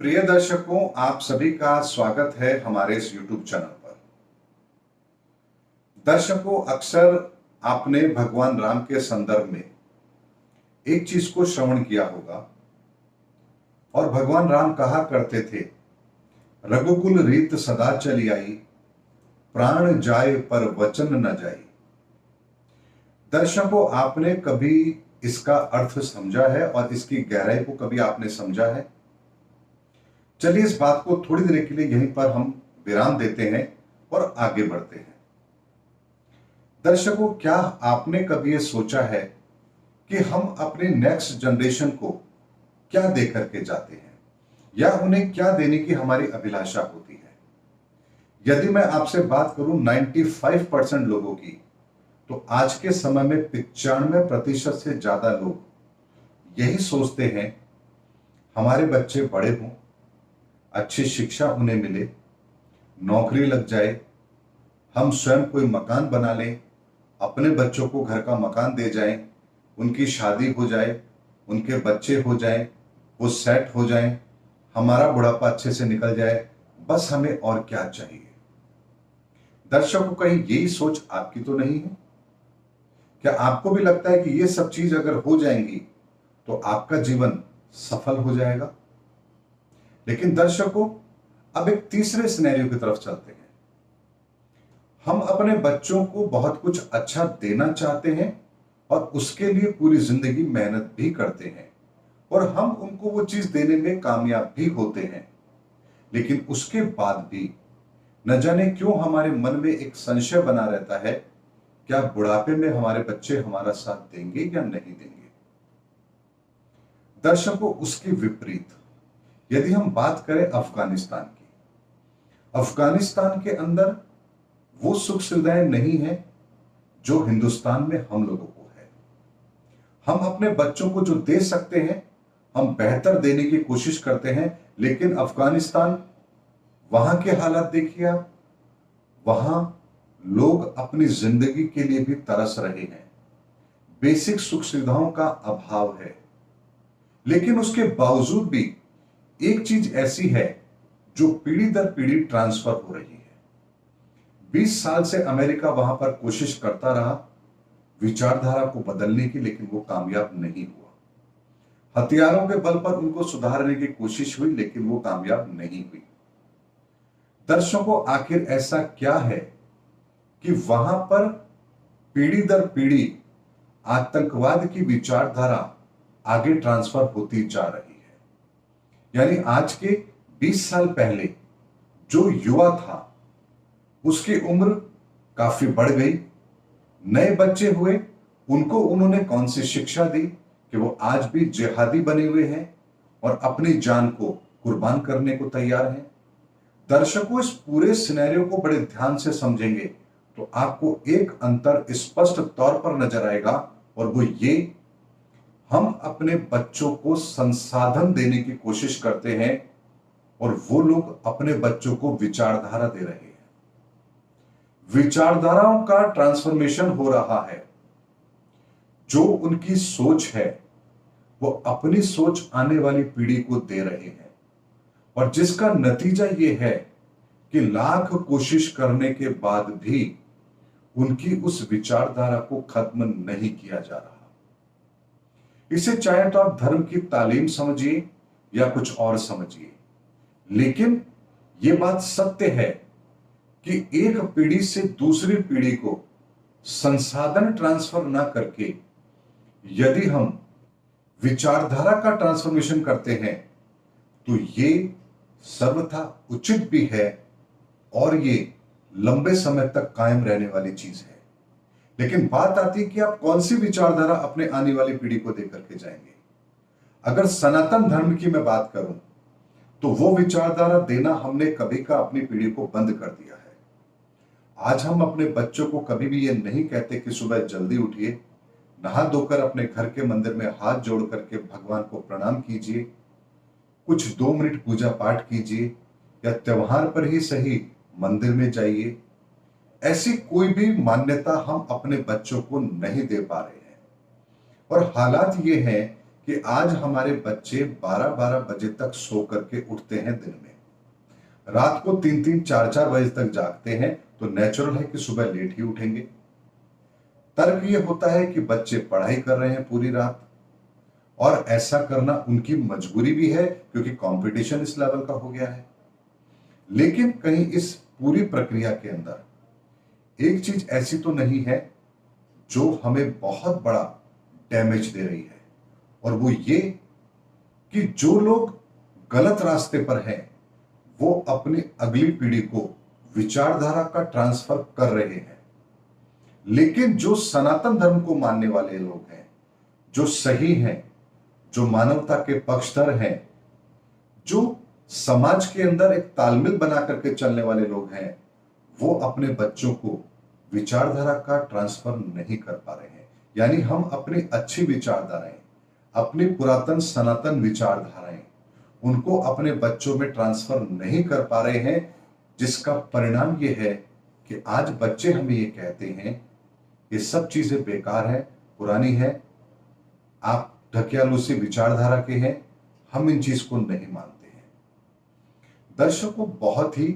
प्रिय दर्शकों, आप सभी का स्वागत है हमारे इस YouTube चैनल पर। दर्शकों, अक्सर आपने भगवान राम के संदर्भ में एक चीज को श्रवण किया होगा और भगवान राम कहा करते थे, रघुकुल रीत सदा चली आई, प्राण जाए पर वचन न जाई। दर्शकों, आपने कभी इसका अर्थ समझा है और इसकी गहराई को कभी आपने समझा है? चलिए इस बात को थोड़ी देर के लिए यहीं पर हम विराम देते हैं और आगे बढ़ते हैं। दर्शकों, क्या आपने कभी यह सोचा है कि हम अपने नेक्स्ट जनरेशन को क्या दे करके जाते हैं या उन्हें क्या देने की हमारी अभिलाषा होती है? यदि मैं आपसे बात करूं 95% लोगों की, तो आज के समय में 95% से ज्यादा लोग यही सोचते हैं हमारे बच्चे बड़े हों, अच्छी शिक्षा उन्हें मिले, नौकरी लग जाए, हम स्वयं कोई मकान बना लें, अपने बच्चों को घर का मकान दे जाएं, उनकी शादी हो जाए, उनके बच्चे हो जाएं, वो सेट हो जाएं, हमारा बुढ़ापा अच्छे से निकल जाए, बस हमें और क्या चाहिए? दर्शकों, कहीं यही सोच आपकी तो नहीं है? क्या आपको भी लगता है कि ये सब चीज अगर हो जाएंगी तो आपका जीवन सफल हो जाएगा? लेकिन दर्शकों, अब एक तीसरे सिनेरियो की तरफ चलते हैं। हम अपने बच्चों को बहुत कुछ अच्छा देना चाहते हैं और उसके लिए पूरी जिंदगी मेहनत भी करते हैं और हम उनको वो चीज देने में कामयाब भी होते हैं, लेकिन उसके बाद भी न जाने क्यों हमारे मन में एक संशय बना रहता है, क्या बुढ़ापे में हमारे बच्चे हमारा साथ देंगे या नहीं देंगे? दर्शकों, उसके विपरीत यदि हम बात करें अफगानिस्तान की, अफगानिस्तान के अंदर वो सुख सुविधाएं नहीं है जो हिंदुस्तान में हम लोगों को है। हम अपने बच्चों को जो दे सकते हैं, हम बेहतर देने की कोशिश करते हैं, लेकिन अफगानिस्तान, वहां के हालात देखिए आप, वहां लोग अपनी जिंदगी के लिए भी तरस रहे हैं, बेसिक सुख सुविधाओं का अभाव है। लेकिन उसके बावजूद भी एक चीज ऐसी है जो पीढ़ी दर पीढ़ी ट्रांसफर हो रही है। 20 साल से अमेरिका वहां पर कोशिश करता रहा विचारधारा को बदलने की, लेकिन वो कामयाब नहीं हुआ। हथियारों के बल पर उनको सुधारने की कोशिश हुई, लेकिन वो कामयाब नहीं हुई। दर्शकों, आखिर ऐसा क्या है कि वहां पर पीढ़ी दर पीढ़ी आतंकवाद की विचारधारा आगे ट्रांसफर होती जा रही है? यानी आज के 20 साल पहले जो युवा था, उसकी उम्र काफी बढ़ गई, नए बच्चे हुए, उनको उन्होंने कौन सी शिक्षा दी कि वो आज भी जिहादी बने हुए हैं और अपनी जान को कुर्बान करने को तैयार हैं? दर्शकों, इस पूरे सिनेरियो को बड़े ध्यान से समझेंगे तो आपको एक अंतर स्पष्ट तौर पर नजर आएगा, और वो ये, हम अपने बच्चों को संसाधन देने की कोशिश करते हैं और वो लोग अपने बच्चों को विचारधारा दे रहे हैं। विचारधाराओं का ट्रांसफॉर्मेशन हो रहा है। जो उनकी सोच है वो अपनी सोच आने वाली पीढ़ी को दे रहे हैं, और जिसका नतीजा ये है कि लाख कोशिश करने के बाद भी उनकी उस विचारधारा को खत्म नहीं किया जा रहा। इसे चाहे तो आप धर्म की तालीम समझिए या कुछ और समझिए, लेकिन यह बात सत्य है कि एक पीढ़ी से दूसरी पीढ़ी को संसाधन ट्रांसफर ना करके यदि हम विचारधारा का ट्रांसफॉर्मेशन करते हैं तो ये सर्वथा उचित भी है और ये लंबे समय तक कायम रहने वाली चीज है। लेकिन बात आती है कि आप कौन सी विचारधारा अपने आने वाली पीढ़ी को देकर के जाएंगे। अगर सनातन धर्म की मैं बात करूं तो वो विचारधारा देना हमने कभी का अपनी पीढ़ी को बंद कर दिया है। आज हम अपने बच्चों को कभी भी ये नहीं कहते कि सुबह जल्दी उठिए, नहा धोकर अपने घर के मंदिर में हाथ जोड़ करके भगवान को प्रणाम कीजिए, कुछ 2 मिनट पूजा पाठ कीजिए, या त्योहार पर ही सही मंदिर में जाइए। ऐसी कोई भी मान्यता हम अपने बच्चों को नहीं दे पा रहे हैं। और हालात ये है कि आज हमारे बच्चे 12-12 बजे तक सो करके उठते हैं दिन में, रात को 3-3 4-4 बजे तक जागते हैं, तो नेचुरल है कि सुबह लेट ही उठेंगे। तर्क ये होता है कि बच्चे पढ़ाई कर रहे हैं पूरी रात, और ऐसा करना उनकी मजबूरी भी है क्योंकि कंपटीशन इस लेवल का हो गया है। लेकिन कहीं इस पूरी प्रक्रिया के अंदर एक चीज ऐसी तो नहीं है जो हमें बहुत बड़ा डैमेज दे रही है, और वो ये कि जो लोग गलत रास्ते पर हैं वो अपनी अगली पीढ़ी को विचारधारा का ट्रांसफर कर रहे हैं। लेकिन जो सनातन धर्म को मानने वाले लोग हैं, जो सही हैं, जो मानवता के पक्षधर हैं, जो समाज के अंदर एक तालमेल बना करके चलने वाले लोग हैं, वो अपने बच्चों को विचारधारा का ट्रांसफर नहीं कर पा रहे हैं। यानी हम अपनी अच्छी विचारधाराएं, अपनी पुरातन सनातन विचारधाराएं, उनको अपने बच्चों में ट्रांसफर नहीं कर पा रहे हैं, जिसका परिणाम यह है कि आज बच्चे हमें ये कहते हैं ये सब चीजें बेकार है, पुरानी है, आप ढकेलू सी विचारधारा के हैं, हम इन चीज को नहीं मानते हैं। दर्शकों, बहुत ही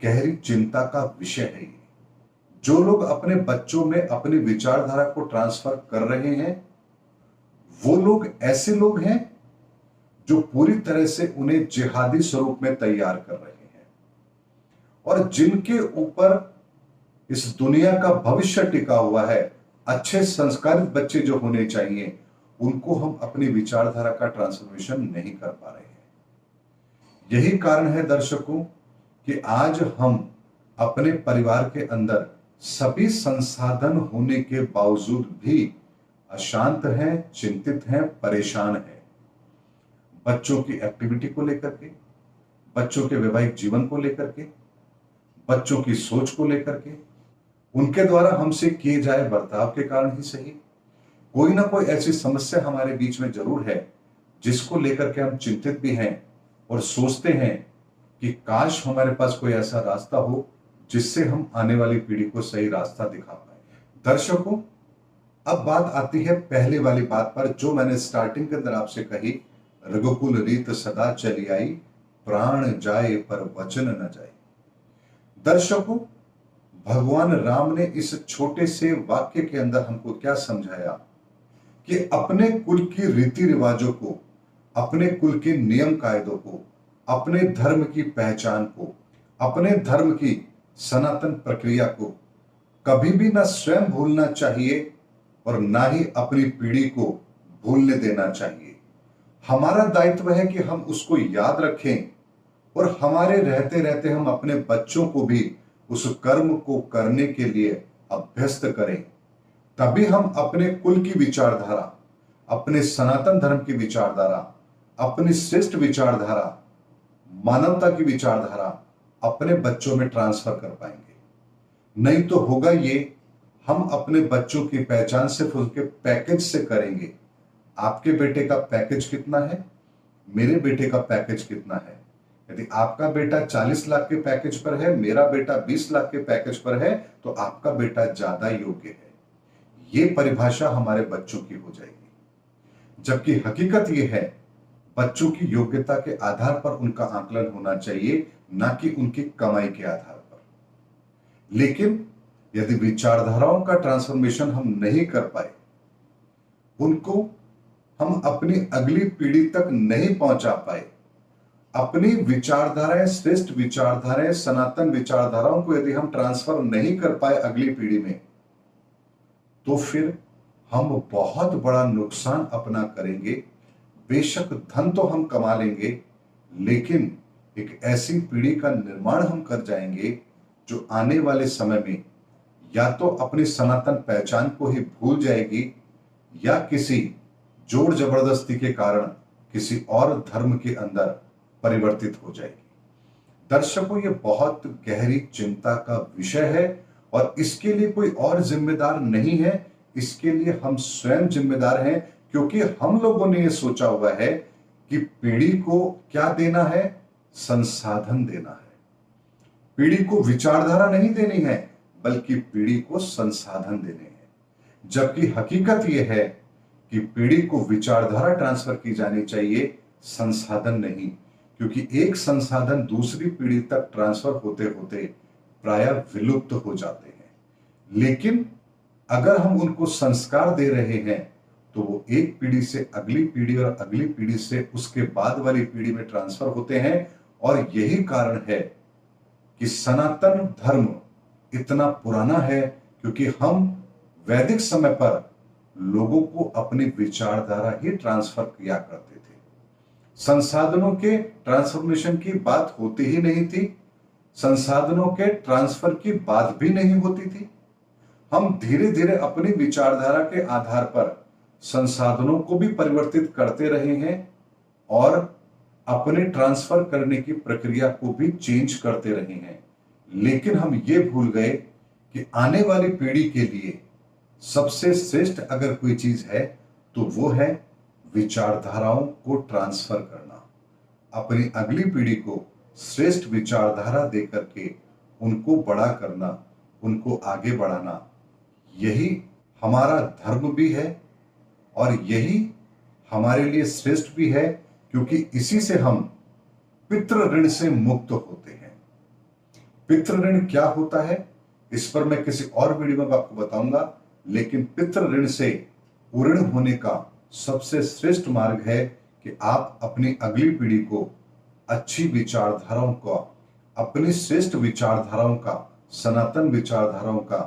गहरी चिंता का विषय है ये। जो लोग अपने बच्चों में अपनी विचारधारा को ट्रांसफर कर रहे हैं, वो लोग ऐसे लोग हैं जो पूरी तरह से उन्हें जिहादी स्वरूप में तैयार कर रहे हैं, और जिनके ऊपर इस दुनिया का भविष्य टिका हुआ है। अच्छे संस्कारित बच्चे जो होने चाहिए, उनको हम अपनी विचारधारा का ट्रांसफॉर्मेशन नहीं कर पा रहे हैं। यही कारण है दर्शकों कि आज हम अपने परिवार के अंदर सभी संसाधन होने के बावजूद भी अशांत हैं, चिंतित हैं, परेशान हैं। बच्चों की एक्टिविटी को लेकर के, बच्चों के वैवाहिक जीवन को लेकर के, बच्चों की सोच को लेकर के, उनके द्वारा हमसे किए जाए बर्ताव के कारण ही सही, कोई ना कोई ऐसी समस्या हमारे बीच में जरूर है जिसको लेकर के हम चिंतित भी हैं और सोचते हैं कि काश हमारे पास कोई ऐसा रास्ता हो जिससे हम आने वाली पीढ़ी को सही रास्ता दिखा पाए। दर्शकों, अब बात आती है पहले वाली बात पर, जो मैंने स्टार्टिंग के अंदर आपसे कही, रघुकुल रीत सदा चली आई, प्राण जाए पर वचन न जाए। दर्शकों, भगवान राम ने इस छोटे से वाक्य के अंदर हमको क्या समझाया कि अपने कुल की रीति रिवाजों को, अपने कुल के नियम कायदों को, अपने धर्म की पहचान को, अपने धर्म की सनातन प्रक्रिया को कभी भी ना स्वयं भूलना चाहिए और ना ही अपनी पीढ़ी को भूलने देना चाहिए। हमारा दायित्व है कि हम उसको याद रखें और हमारे रहते रहते हम अपने बच्चों को भी उस कर्म को करने के लिए अभ्यस्त करें। तभी हम अपने कुल की विचारधारा, अपने सनातन धर्म की विचारधारा, अपनी श्रेष्ठ विचारधारा, मानवता की विचारधारा अपने बच्चों में ट्रांसफर कर पाएंगे। नहीं तो होगा ये, हम अपने बच्चों की पहचान सिर्फ उनके पैकेज से करेंगे। आपके बेटे का पैकेज कितना है, मेरे बेटे का पैकेज कितना है। यदि आपका बेटा 40 लाख के पैकेज पर है, मेरा बेटा 20 लाख के पैकेज पर है, तो आपका बेटा ज्यादा योग्य है। ये परिभाषा हमारे बच्चों की हो जाएगी। जबकि हकीकत यह है, बच्चों की योग्यता के आधार पर उनका आकलन होना चाहिए, ना कि उनकी कमाई के आधार पर। लेकिन यदि विचारधाराओं का ट्रांसफॉर्मेशन हम नहीं कर पाए, उनको हम अपनी अगली पीढ़ी तक नहीं पहुंचा पाए, अपनी विचारधाराएं, श्रेष्ठ विचारधाराएं, सनातन विचारधाराओं को यदि हम ट्रांसफर नहीं कर पाए अगली पीढ़ी में, तो फिर हम बहुत बड़ा नुकसान अपना करेंगे। बेशक धन तो हम कमा लेंगे, लेकिन एक ऐसी पीढ़ी का निर्माण हम कर जाएंगे जो आने वाले समय में या तो अपनी सनातन पहचान को ही भूल जाएगी, या किसी जोर जबरदस्ती के कारण किसी और धर्म के अंदर परिवर्तित हो जाएगी। दर्शकों, ये बहुत गहरी चिंता का विषय है और इसके लिए कोई और जिम्मेदार नहीं है, इसके लिए हम स्वयं जिम्मेदार हैं, क्योंकि हम लोगों ने ये सोचा हुआ है कि पीढ़ी को क्या देना है, संसाधन देना है। पीढ़ी को विचारधारा नहीं देनी है, बल्कि पीढ़ी को संसाधन देने हैं। जबकि हकीकत यह है कि पीढ़ी को विचारधारा ट्रांसफर की जानी चाहिए, संसाधन नहीं, क्योंकि एक संसाधन दूसरी पीढ़ी तक ट्रांसफर होते होते प्रायः विलुप्त हो जाते हैं। लेकिन अगर हम उनको संस्कार दे रहे हैं तो वो एक पीढ़ी से अगली पीढ़ी और अगली पीढ़ी से उसके बाद वाली पीढ़ी में ट्रांसफर होते हैं। और यही कारण है कि सनातन धर्म इतना पुराना है, क्योंकि हम वैदिक समय पर लोगों को अपनी विचारधारा ही ट्रांसफर किया करते थे। संसाधनों के ट्रांसफॉर्मेशन की बात होती ही नहीं थी, संसाधनों के ट्रांसफर की बात भी नहीं होती थी। हम धीरे धीरे अपनी विचारधारा के आधार पर संसाधनों को भी परिवर्तित करते रहे हैं और अपने ट्रांसफर करने की प्रक्रिया को भी चेंज करते रहे हैं। लेकिन हम ये भूल गए कि आने वाली पीढ़ी के लिए सबसे श्रेष्ठ अगर कोई चीज है तो वो है विचारधाराओं को ट्रांसफर करना, अपनी अगली पीढ़ी को श्रेष्ठ विचारधारा देकर के उनको बड़ा करना, उनको आगे बढ़ाना। यही हमारा धर्म भी है और यही हमारे लिए श्रेष्ठ भी है, क्योंकि इसी से हम पितृ ऋण से मुक्त होते हैं। पितृ ऋण क्या होता है इस पर मैं किसी और वीडियो में आपको बताऊंगा, लेकिन पितृ ऋण से उऋण होने का सबसे श्रेष्ठ मार्ग है कि आप अपनी अगली पीढ़ी को अच्छी विचारधाराओं का, अपनी श्रेष्ठ विचारधाराओं का, सनातन विचारधाराओं का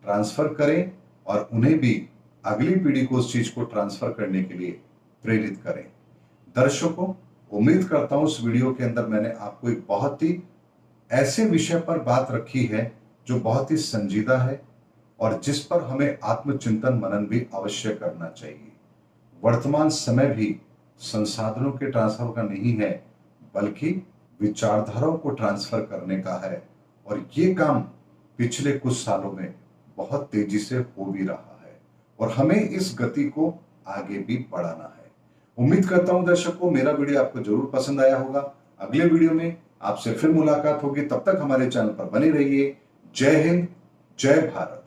ट्रांसफर करें और उन्हें भी अगली पीढ़ी को उस चीज को ट्रांसफर करने के लिए प्रेरित करें। दर्शकों, उम्मीद करता हूं इस वीडियो के अंदर मैंने आपको एक बहुत ही ऐसे विषय पर बात रखी है जो बहुत ही संजीदा है और जिस पर हमें आत्मचिंतन मनन भी अवश्य करना चाहिए। वर्तमान समय भी संसाधनों के ट्रांसफर का नहीं है, बल्कि विचारधाराओं को ट्रांसफर करने का है, और ये काम पिछले कुछ सालों में बहुत तेजी से हो भी रहा है और हमें इस गति को आगे भी बढ़ाना है। उम्मीद करता हूं दर्शकों मेरा वीडियो आपको जरूर पसंद आया होगा। अगले वीडियो में आपसे फिर मुलाकात होगी, तब तक हमारे चैनल पर बने रहिए। जय हिंद, जय भारत।